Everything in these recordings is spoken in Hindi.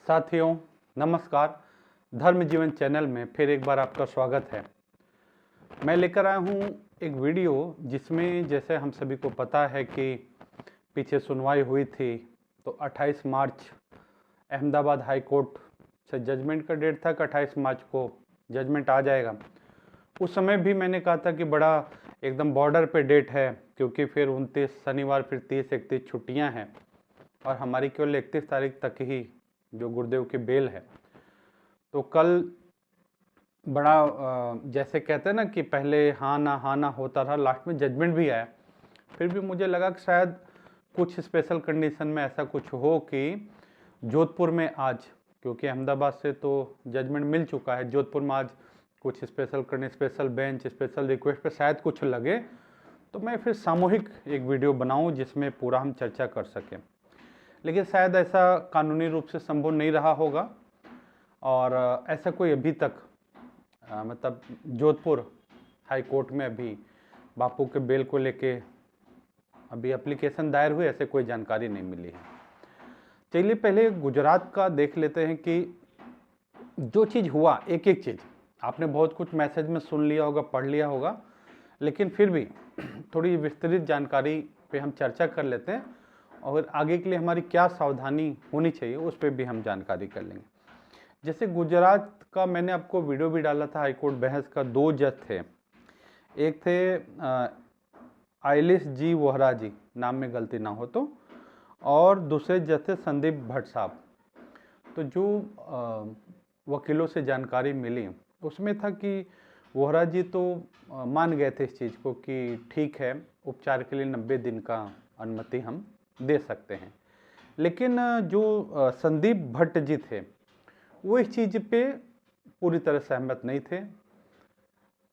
साथियों नमस्कार। धर्म जीवन चैनल में फिर एक बार आपका स्वागत है। मैं लेकर आया हूँ एक वीडियो जिसमें जैसे हम सभी को पता है कि पीछे सुनवाई हुई थी तो 28 मार्च अहमदाबाद हाई कोर्ट से जजमेंट का डेट था कि 28 मार्च को जजमेंट आ जाएगा। उस समय भी मैंने कहा था कि बड़ा एकदम बॉर्डर पे डेट है, क्योंकि फिर 29 शनिवार, फिर 30-31 छुट्टियाँ हैं और हमारी केवल 31 तारीख तक ही जो गुरुदेव की बेल है। तो कल बड़ा जैसे कहते हैं ना कि पहले हाँ ना होता रहा, लास्ट में जजमेंट भी आया। फिर भी मुझे लगा कि शायद कुछ स्पेशल कंडीशन में ऐसा कुछ हो कि जोधपुर में आज, क्योंकि अहमदाबाद से तो जजमेंट मिल चुका है, जोधपुर में आज कुछ स्पेशल बेंच, स्पेशल रिक्वेस्ट पे शायद कुछ लगे, तो मैं फिर सामूहिक एक वीडियो बनाऊं जिसमें पूरा हम चर्चा कर सकें। लेकिन शायद ऐसा कानूनी रूप से संभव नहीं रहा होगा और ऐसा कोई अभी तक मतलब जोधपुर हाई कोर्ट में अभी बापू के बेल को लेके अभी एप्लीकेशन दायर हुई, ऐसे कोई जानकारी नहीं मिली है। चलिए पहले गुजरात का देख लेते हैं कि जो चीज़ हुआ, एक एक चीज़ आपने बहुत कुछ मैसेज में सुन लिया होगा, पढ़ लिया होगा, लेकिन फिर भी थोड़ी विस्तृत जानकारी पे हम चर्चा कर लेते हैं और आगे के लिए हमारी क्या सावधानी होनी चाहिए उस पर भी हम जानकारी कर लेंगे। जैसे गुजरात का मैंने आपको वीडियो भी डाला था, हाईकोर्ट बहस का। दो जज थे, एक थे आइलिस जी वोहरा जी, नाम में गलती ना हो तो, और दूसरे जज थे संदीप भट्ट साहब। तो जो वकीलों से जानकारी मिली उसमें था कि वोहरा जी तो मान गए थे इस चीज़ को कि ठीक है, उपचार के लिए 90 दिन का अनुमति हम दे सकते हैं। लेकिन जो संदीप भट्ट जी थे वो इस चीज़ पे पूरी तरह सहमत नहीं थे।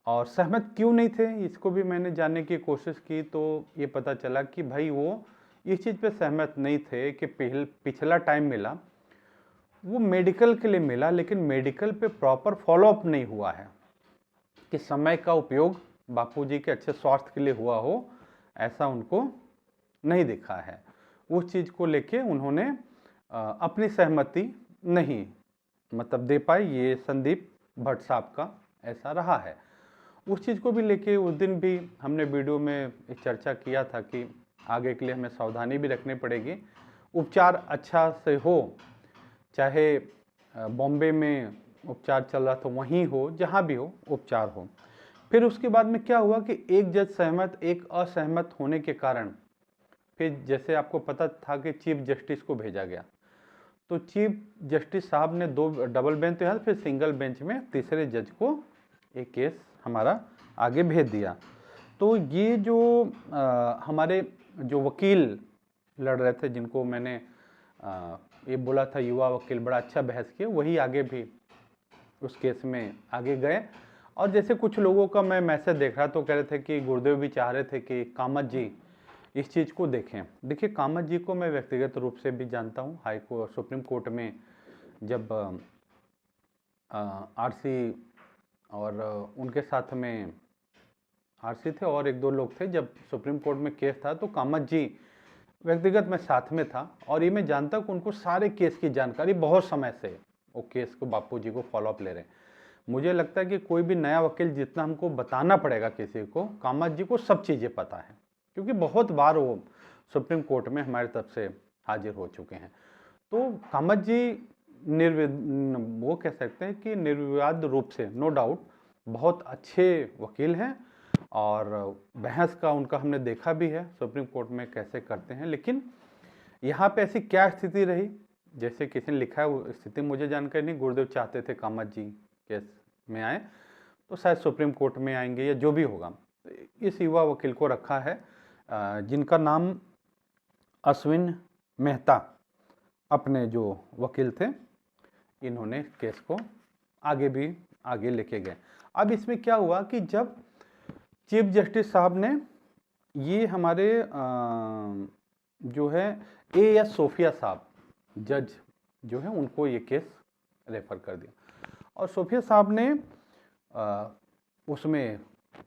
और सहमत क्यों नहीं थे इसको भी मैंने जानने की कोशिश की, तो ये पता चला कि भाई वो इस चीज़ पे सहमत नहीं थे कि पिछला टाइम मिला वो मेडिकल के लिए मिला, लेकिन मेडिकल पे प्रॉपर फॉलोअप नहीं हुआ है कि समय का उपयोग बापूजी के अच्छे स्वास्थ्य के लिए हुआ हो, ऐसा उनको नहीं दिखा है। उस चीज़ को लेके उन्होंने अपनी सहमति नहीं मतलब दे पाए। ये संदीप भट्ट साहब का ऐसा रहा है। उस चीज़ को भी लेके उस दिन भी हमने वीडियो में चर्चा किया था कि आगे के लिए हमें सावधानी भी रखनी पड़ेगी। उपचार अच्छा से हो, चाहे बॉम्बे में उपचार चल रहा था वहीं हो, जहाँ भी हो उपचार हो। फिर उसके बाद में क्या हुआ कि एक जज सहमत, एक असहमत होने के कारण फिर जैसे आपको पता था कि चीफ जस्टिस को भेजा गया, तो चीफ जस्टिस साहब ने दो डबल बेंच तो फिर सिंगल बेंच में तीसरे जज को एक केस हमारा आगे भेज दिया। तो ये जो हमारे जो वकील लड़ रहे थे, जिनको मैंने ये बोला था युवा वकील बड़ा अच्छा बहस किया, वही आगे भी उस केस में आगे गए। और जैसे कुछ लोगों का मैं मैसेज देख रहा तो कह रहे थे कि गुरुदेव भी चाह रहे थे कि कामत जी इस चीज़ को देखें। देखिए, कामत जी को मैं व्यक्तिगत रूप से भी जानता हूँ। हाई कोर्ट, सुप्रीम कोर्ट में जब आरसी और उनके साथ में आरसी थे और एक दो लोग थे, जब सुप्रीम कोर्ट में केस था तो कामत जी व्यक्तिगत में साथ में था। और ये मैं जानता हूँ कि उनको सारे केस की जानकारी बहुत समय से वो केस को बापू जी को फॉलोअप ले रहे हैं। मुझे लगता है कि कोई भी नया वकील जितना हमको बताना पड़ेगा किसी को, कामत जी को सब चीज़ें पता है, क्योंकि बहुत बार वो सुप्रीम कोर्ट में हमारी तरफ से हाजिर हो चुके हैं। तो कामत जी वो कह सकते हैं कि निर्विवाद रूप से, नो डाउट, बहुत अच्छे वकील हैं और बहस का उनका हमने देखा भी है सुप्रीम कोर्ट में कैसे करते हैं। लेकिन यहाँ पे ऐसी क्या स्थिति रही, जैसे किसी ने लिखा है वो स्थिति मुझे जानकारी नहीं। गुरुदेव चाहते थे कामत जी केस में आए, तो शायद सुप्रीम कोर्ट में आएंगे या जो भी होगा। इस युवा वकील को रखा है जिनका नाम अश्विन मेहता, अपने जो वकील थे, इन्होंने केस को आगे लेके गए। अब इसमें क्या हुआ कि जब चीफ जस्टिस साहब ने ये हमारे जो है एएस सोफिया साहब जज जो है उनको ये केस रेफर कर दिया और सोफिया साहब ने उसमें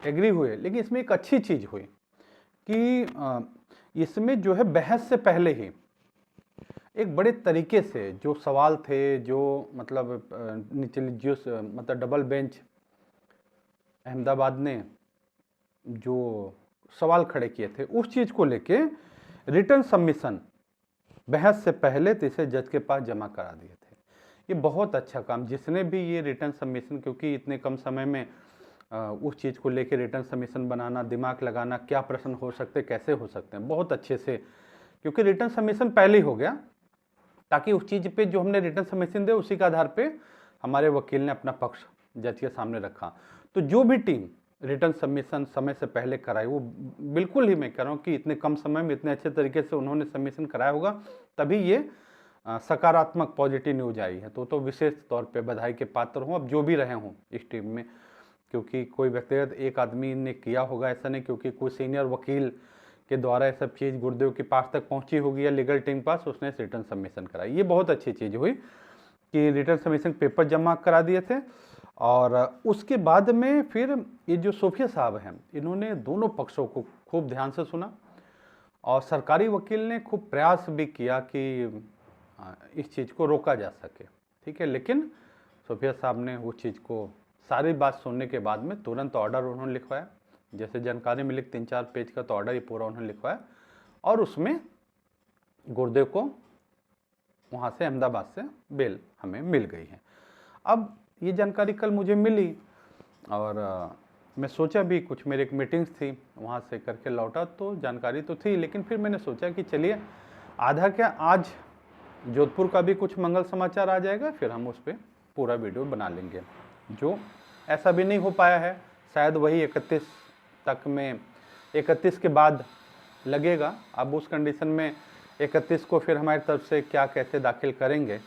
एग्री हुए। लेकिन इसमें एक अच्छी चीज़ हुई कि इसमें जो है बहस से पहले ही एक बड़े तरीके से जो सवाल थे, जो मतलब निचली जो मतलब डबल बेंच अहमदाबाद ने जो सवाल खड़े किए थे, उस चीज़ को लेके रिटर्न सबमिशन बहस से पहले तो इसे जज के पास जमा करा दिए थे। ये बहुत अच्छा काम, जिसने भी ये रिटर्न सबमिशन, क्योंकि इतने कम समय में उस चीज़ को लेके रिटर्न सबमिशन बनाना, दिमाग लगाना, क्या प्रश्न हो सकते, कैसे हो सकते हैं, बहुत अच्छे से, क्योंकि रिटर्न सबमिशन पहले ही हो गया, ताकि उस चीज़ पे जो हमने रिटर्न सबमिशन दे उसी के आधार पे हमारे वकील ने अपना पक्ष जज के सामने रखा। तो जो भी टीम रिटर्न सबमिशन समय से पहले कराई, वो बिल्कुल ही मैं कह रहा हूँ कि इतने कम समय में इतने अच्छे तरीके से उन्होंने सबमिशन कराया होगा, तभी ये सकारात्मक पॉजिटिव न्यूज आई है। तो विशेष तौर पे बधाई के पात्र हूँ, अब जो भी रहे हों इस टीम में, क्योंकि कोई व्यक्तिगत एक आदमी ने किया होगा ऐसा नहीं, क्योंकि कोई सीनियर वकील के द्वारा ये सब चीज़ गुरुदेव के पास तक पहुंची होगी या लीगल टीम पास, उसने रिटर्न सबमिशन कराई। ये बहुत अच्छी चीज़ हुई कि रिटर्न सबमिशन पेपर जमा करा दिए थे। और उसके बाद में फिर ये जो सोफिया साहब हैं, इन्होंने दोनों पक्षों को खूब ध्यान से सुना, और सरकारी वकील ने खूब प्रयास भी किया कि इस चीज़ को रोका जा सके, ठीक है। लेकिन सोफिया साहब ने वो चीज़ को सारी बात सुनने के बाद में तुरंत ऑर्डर उन्होंने लिखवाया, जैसे जानकारी मिली 3-4 पेज का तो ऑर्डर ही पूरा उन्होंने लिखवाया, और उसमें गुरुदेव को वहाँ से अहमदाबाद से बेल हमें मिल गई है। अब ये जानकारी कल मुझे मिली, और मैं सोचा भी, कुछ मेरे एक मीटिंग्स थी वहाँ से करके लौटा, तो जानकारी तो थी, लेकिन फिर मैंने सोचा कि चलिए आधा क्या, आज जोधपुर का भी कुछ मंगल समाचार आ जाएगा, फिर हम उस पर पूरा वीडियो बना लेंगे। जो ऐसा भी नहीं हो पाया है, शायद वही 31 तक में, 31 के बाद लगेगा। अब उस कंडीशन में 31 को फिर हमारी तरफ से क्या कैसे दाखिल करेंगे,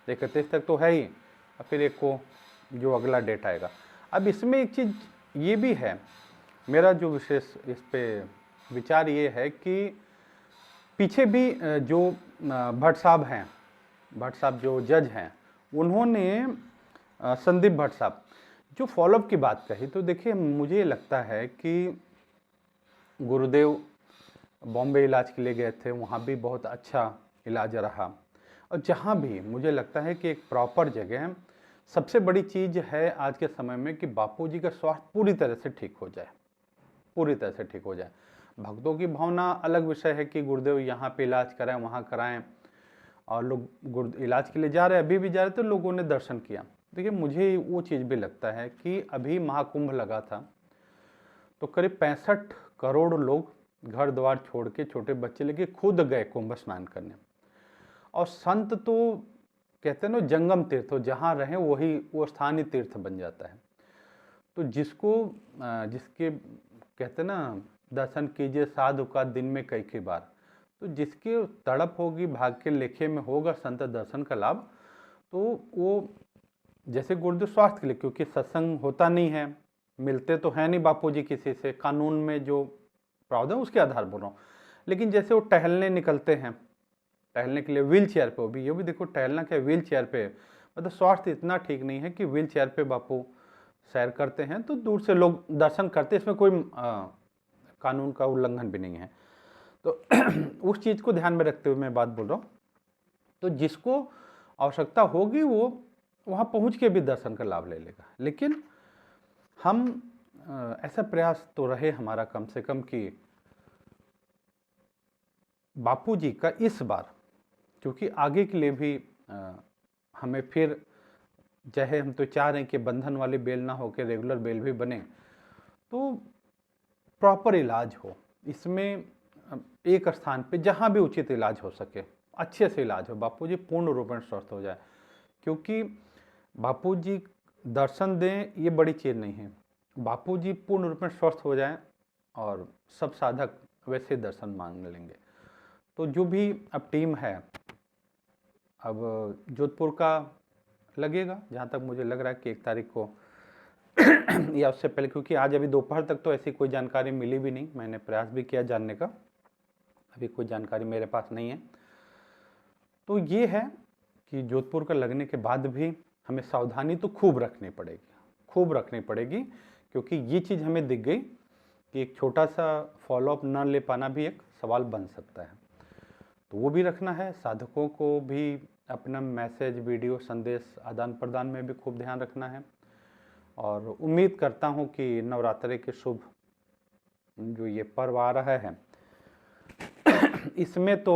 31 तक तो है ही, फिर एक को जो अगला डेट आएगा। अब इसमें एक चीज़ ये भी है, मेरा जो विशेष इस पे विचार ये है कि पीछे भी जो भट्ट साहब हैं, भट्ट साहब जो जज हैं, उन्होंने संदीप भट्ट साहब जो फॉलोअप की बात कही, तो देखिए मुझे लगता है कि गुरुदेव बॉम्बे इलाज के लिए गए थे, वहाँ भी बहुत अच्छा इलाज रहा, और जहाँ भी मुझे लगता है कि एक प्रॉपर जगह है। सबसे बड़ी चीज़ है आज के समय में कि बापूजी का स्वास्थ्य पूरी तरह से ठीक हो जाए, पूरी तरह से ठीक हो जाए। भक्तों की भावना अलग विषय है कि गुरुदेव यहाँ पे इलाज कराएं, वहाँ कराएं, और लोग इलाज के लिए जा रहे हैं, अभी भी जा रहे, तो लोगों ने दर्शन किया। देखिए मुझे वो चीज़ भी लगता है कि अभी महाकुंभ लगा था, तो करीब 65 करोड़ लोग घर द्वार छोड़ के, छोटे बच्चे लेके खुद गए कुंभ स्नान करने, और संत तो कहते हैं ना जंगम तीर्थ, जहाँ रहें वही वो स्थान ही तीर्थ बन जाता है। तो जिसके कहते हैं ना दर्शन कीजिए साधु का दिन में कई बार, तो जिसके तड़प होगी भाग्य के लेखे में होगा संत दर्शन का लाभ। तो वो जैसे गुरुदेव स्वास्थ्य के लिए, क्योंकि सत्संग होता नहीं है, मिलते तो है नहीं बापूजी किसी से, कानून में जो प्रावधान उसके आधार बोल रहा हूँ, लेकिन जैसे वो टहलने निकलते हैं, टहलने के लिए व्हील चेयर पे, वो भी ये भी देखो टहलना क्या व्हील चेयर पे, मतलब स्वास्थ्य इतना ठीक नहीं है कि व्हील चेयर पे बापू सैर करते हैं, तो दूर से लोग दर्शन करते, इसमें कोई कानून का उल्लंघन भी नहीं है। तो उस चीज़ को ध्यान में रखते हुए मैं बात बोल रहा हूँ। तो जिसको आवश्यकता होगी वो वहाँ पहुँच के भी दर्शन का लाभ ले लेगा, लेकिन हम ऐसा प्रयास तो रहे हमारा कम से कम कि बापूजी का इस बार, क्योंकि आगे के लिए भी हमें फिर चाहे हम तो चाह रहे हैं कि बंधन वाली बेल ना हो के रेगुलर बेल भी बने, तो प्रॉपर इलाज हो, इसमें एक स्थान पे जहाँ भी उचित इलाज हो सके, अच्छे से इलाज हो, बापूजी पूर्ण रूप में स्वस्थ हो जाए। क्योंकि बापूजी दर्शन दें ये बड़ी चीज़ नहीं है, बापूजी पूर्ण रूप में स्वस्थ हो जाएं और सब साधक वैसे दर्शन मांग लेंगे। तो जो भी अब टीम है, अब जोधपुर का लगेगा, जहाँ तक मुझे लग रहा है कि 1 तारीख को या उससे पहले, क्योंकि आज अभी दोपहर तक तो ऐसी कोई जानकारी मिली भी नहीं, मैंने प्रयास भी किया जानने का, अभी कोई जानकारी मेरे पास नहीं है। तो ये है कि जोधपुर का लगने के बाद भी हमें सावधानी तो खूब रखनी पड़ेगी, क्योंकि ये चीज़ हमें दिख गई कि एक छोटा सा फॉलोअप न ले पाना भी एक सवाल बन सकता है। तो वो भी रखना है। साधकों को भी अपना मैसेज, वीडियो, संदेश आदान प्रदान में भी खूब ध्यान रखना है। और उम्मीद करता हूँ कि नवरात्रि के शुभ जो ये पर्व आ रहा है, इसमें तो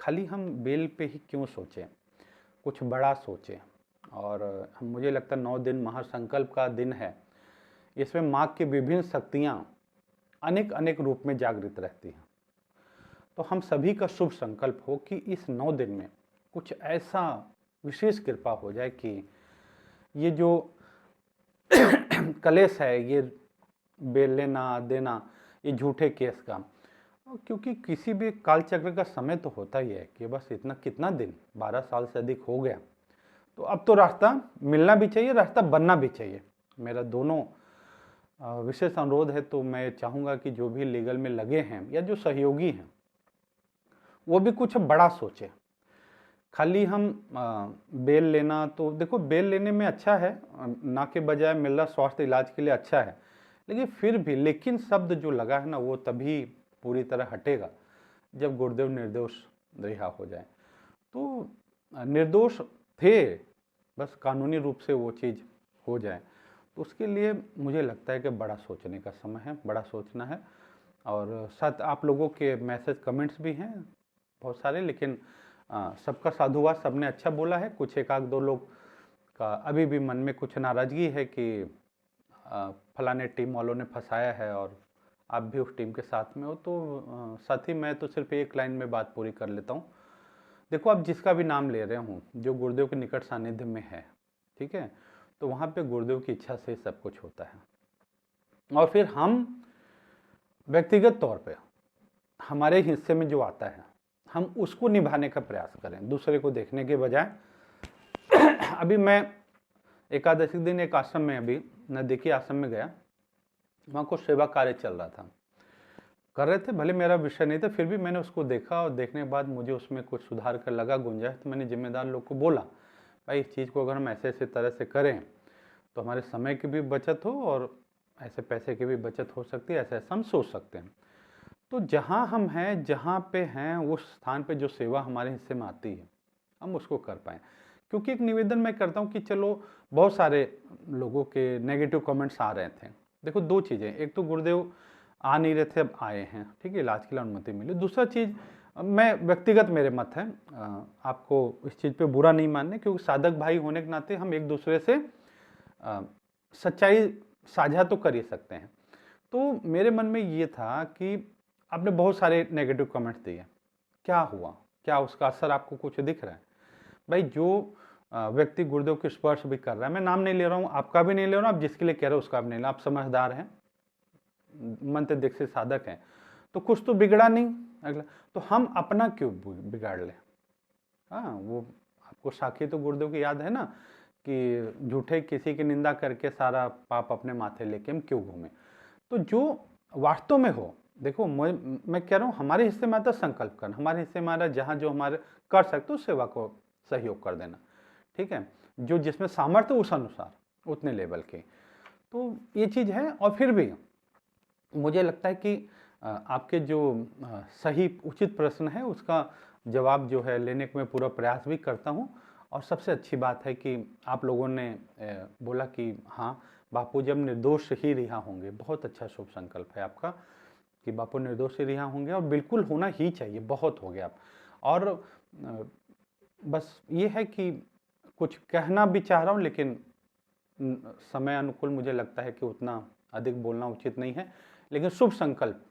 खाली हम बेल पे ही क्यों सोचें, कुछ बड़ा सोचें। और मुझे लगता है 9 दिन महासंकल्प का दिन है। इसमें माँ की विभिन्न शक्तियाँ अनेक अनेक रूप में जागृत रहती हैं। तो हम सभी का शुभ संकल्प हो कि इस 9 दिन में कुछ ऐसा विशेष कृपा हो जाए कि ये जो कलेश है, ये बेल लेना देना, ये झूठे केस का, क्योंकि किसी भी काल चक्र का समय तो होता ही है कि बस इतना कितना दिन, 12 साल से अधिक हो गया, तो अब तो रास्ता मिलना भी चाहिए, रास्ता बनना भी चाहिए। मेरा दोनों विशेष अनुरोध है। तो मैं चाहूँगा कि जो भी लीगल में लगे हैं या जो सहयोगी हैं वो भी कुछ बड़ा सोचें। खाली हम बेल लेना, तो देखो बेल लेने में अच्छा है, ना के बजाय मिल रहा स्वास्थ्य इलाज के लिए अच्छा है, लेकिन फिर भी लेकिन शब्द जो लगा है ना, वो तभी पूरी तरह हटेगा जब गुरुदेव निर्दोष रिहा हो जाए। तो निर्दोष थे, बस कानूनी रूप से वो चीज़ हो जाए, तो उसके लिए मुझे लगता है कि बड़ा सोचने का समय है, बड़ा सोचना है। और साथ आप लोगों के मैसेज, कमेंट्स भी हैं बहुत सारे, लेकिन सबका साधुवाद, सबने अच्छा बोला है। कुछ एक आध दो लोग का अभी भी मन में कुछ नाराज़गी है कि फलाने टीम वालों ने फंसाया है और आप भी उस टीम के साथ में हो। तो साथी, मैं तो सिर्फ एक लाइन में बात पूरी कर लेता हूँ। देखो, आप जिसका भी नाम ले रहे हो जो गुरुदेव के निकट सानिध्य में है, ठीक है, तो वहाँ पे गुरुदेव की इच्छा से सब कुछ होता है। और फिर हम व्यक्तिगत तौर पे हमारे हिस्से में जो आता है, हम उसको निभाने का प्रयास करें, दूसरे को देखने के बजाय। अभी मैं एकादशी दिन एक आश्रम में, अभी नज़दीकी आश्रम में गया, वहाँ कुछ सेवा कार्य चल रहा था, कर रहे थे, भले मेरा विषय नहीं था, फिर भी मैंने उसको देखा और देखने के बाद मुझे उसमें कुछ सुधार कर लगा गुंजाइश। तो मैंने जिम्मेदार लोग को बोला, भाई इस चीज़ को अगर हम ऐसे ऐसे तरह से करें तो हमारे समय की भी बचत हो और ऐसे पैसे की भी बचत हो सकती है, ऐसे ऐसा हम सोच सकते हैं। तो जहाँ हम हैं, जहाँ पे हैं, उस स्थान पे जो सेवा हमारे हिस्से में आती है, हम उसको कर पाएँ। क्योंकि एक निवेदन मैं करता हूँ कि चलो, बहुत सारे लोगों के नेगेटिव कमेंट्स आ रहे थे। देखो, दो चीज़ें, एक तो गुरुदेव आ नहीं रहे थे, अब आए हैं, ठीक है, इलाज के लिए अनुमति मिली। दूसरा चीज़, मैं व्यक्तिगत मेरे मत है, आपको इस चीज़ पे बुरा नहीं मानने, क्योंकि साधक भाई होने के नाते हम एक दूसरे से सच्चाई साझा तो कर ही सकते हैं। तो मेरे मन में ये था कि आपने बहुत सारे नेगेटिव कमेंट्स दिए, क्या हुआ, क्या उसका असर आपको कुछ दिख रहा है? भाई, जो व्यक्ति गुरुदेव के स्पर्श भी कर रहा है, मैं नाम नहीं ले रहा हूँ, आपका भी नहीं ले रहा हूँ, आप जिसके लिए कह रहे हो उसका भी नहीं ले रहा, आप समझदार हैं, मंत्र दीक्षित साधक हैं, तो कुछ तो बिगड़ा नहीं अगला, तो हम अपना क्यों बिगाड़ लें? हाँ, वो आपको साखी तो गुरुदेव की याद है ना, कि झूठे किसी की निंदा करके सारा पाप अपने माथे लेके हम क्यों घूमें। तो जो वास्तव में हो, देखो, मैं कह रहा हूँ, हमारे हिस्से में आता संकल्प करना, हमारे हिस्से में आ रहा जहाँ जो हमारे कर सकते हो सेवा को सहयोग कर देना, ठीक है, जो जिसमें सामर्थ्य उस अनुसार उतने लेवल के। तो ये चीज़ है। और फिर भी मुझे लगता है कि आपके जो सही उचित प्रश्न है उसका जवाब जो है लेने का मैं पूरा प्रयास भी करता हूँ। और सबसे अच्छी बात है कि आप लोगों ने बोला कि हाँ, बापू जब निर्दोष ही रिहा होंगे। बहुत अच्छा शुभ संकल्प है आपका कि बापू निर्दोष ही रिहा होंगे, और बिल्कुल होना ही चाहिए, बहुत हो गया। और बस ये है कि कुछ कहना भी चाह रहा हूँ, लेकिन समय अनुकूल मुझे लगता है कि उतना अधिक बोलना उचित नहीं है। लेकिन शुभ संकल्प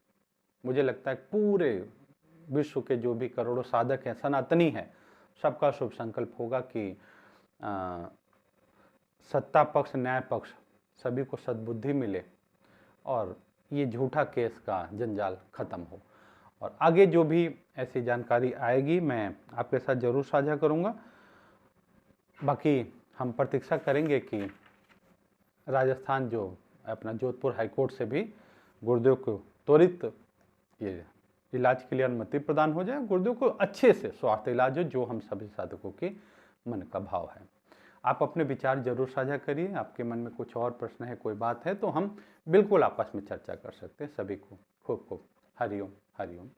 मुझे लगता है पूरे विश्व के जो भी करोड़ों साधक हैं, सनातनी हैं, सबका शुभ संकल्प होगा कि सत्ता पक्ष, न्याय पक्ष सभी को सद्बुद्धि मिले और ये झूठा केस का जंजाल खत्म हो। और आगे जो भी ऐसी जानकारी आएगी मैं आपके साथ जरूर साझा करूंगा। बाकी हम प्रतीक्षा करेंगे कि राजस्थान जो अपना जोधपुर हाईकोर्ट से भी गुरुदेव को त्वरित ये इलाज के लिए अनुमति प्रदान हो जाए, गुरुदेव को अच्छे से स्वास्थ्य इलाज हो, जो हम सभी साधकों के मन का भाव है। आप अपने विचार जरूर साझा करिए, आपके मन में कुछ और प्रश्न है, कोई बात है, तो हम बिल्कुल आपस में चर्चा कर सकते हैं। सभी को खूब खूब हरिओम हरिओम।